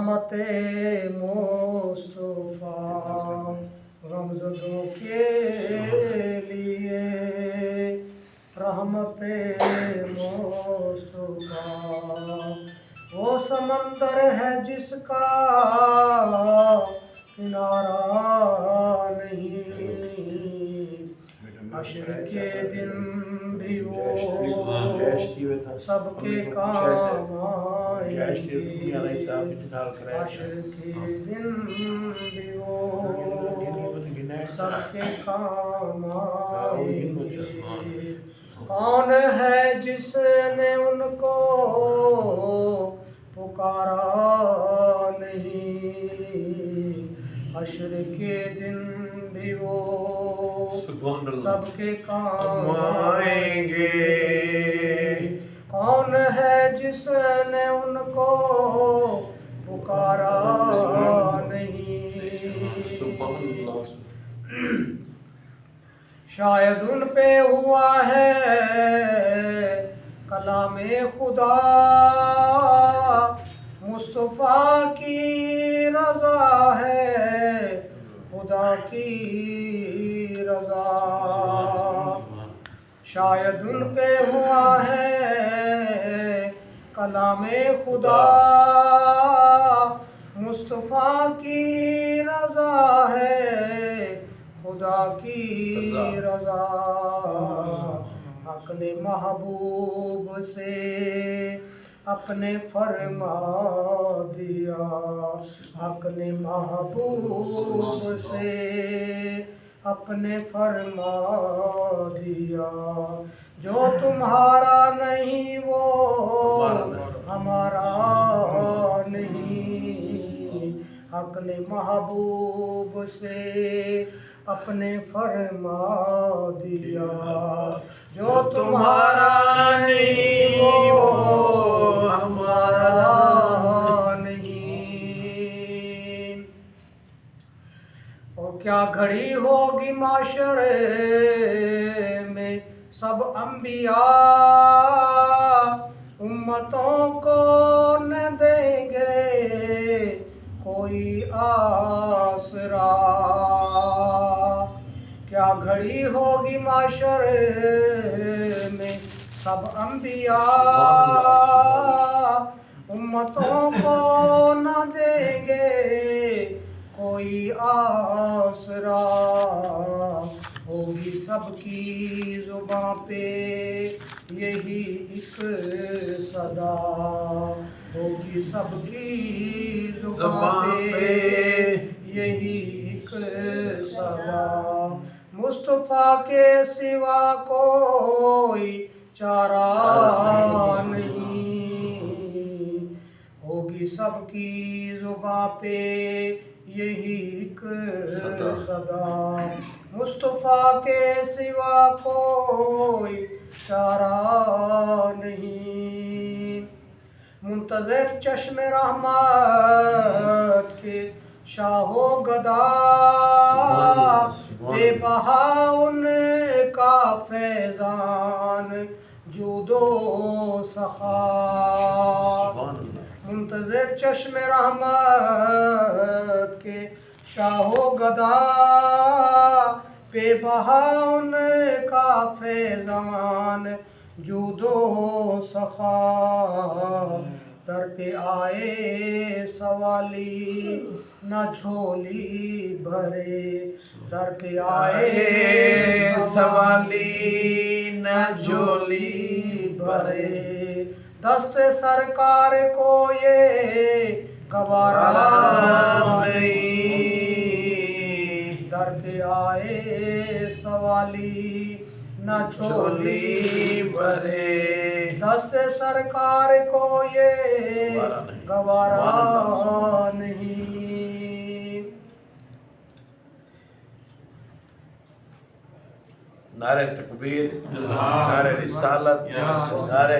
رحمت مصطفیٰ غمزدوں کے لیے، رحمت مصطفیٰ وہ سمندر ہے جس کا کنارہ نہیں، حشر کے دن بھی وہ سب کے کام آئیں گے، حشر کے دن بھی وہ سب کے کام آئیں گے۔ کون ہے جس نے ان کو پکارا نہیں، حشر کے دن بھی وہ سب کے کام آئیں گے۔ کون ہے جس نے ان کو پکارا نہیں، شاید ان پہ ہوا ہے کلام خدا، مصطفیٰ کی رضا ہے خدا کی رضا، شاید ان پہ ہوا ہے کلام خدا، مصطفیٰ کی رضا ہے خدا کی رضا۔ حق نے محبوب سے اپنے فرما دیا، حق نے محبوب سے اپنے فرما دیا، جو تمہارا نہیں وہ ہمارا نہیں، حق نے محبوب سے اپنے فرما دیا، جو تمہارا نہیں وہ ہمارا نہیں۔ اور کیا گھڑی ہوگی معاشرے میں سب انبیاء امتوں کو نہ دیں گے کوئی آسرا، کیا گھڑی ہوگی معاشرے میں سب انبیاء امتوں کو نہ دیں گے کوئی آسرا، ہوگی سب کی زباں پہ یہی ایک صدا، ہوگی سب کی زباں پہ یہی ایک صدا، مصطفیٰ کے سوا کوئی چارہ نہیں، ہوگی سب کی زباں پہ یہی ایک صدا، مصطفیٰ کے سوا کوئی چارہ نہیں۔ منتظر چشم رحمت کے شاہ و گدا، بے بہا ان کا فیضان جود و سخا، منتظر چشم رحمت کے شاہ و گدا، بے بہا ان کا فیضان جود و سخا، در پہ آئے سوالی نہ جھولی بھرے، در پہ آئے سوالی نہ جھولی بھرے، دست سرکار کو یہ گوارا نہیں، در پہ آئے سوالی نہ جھولی بھرے، دست سرکار کو یہ گوارا نہیں۔ نعرہ تکبیر، نعرہ رسالت، نعرہ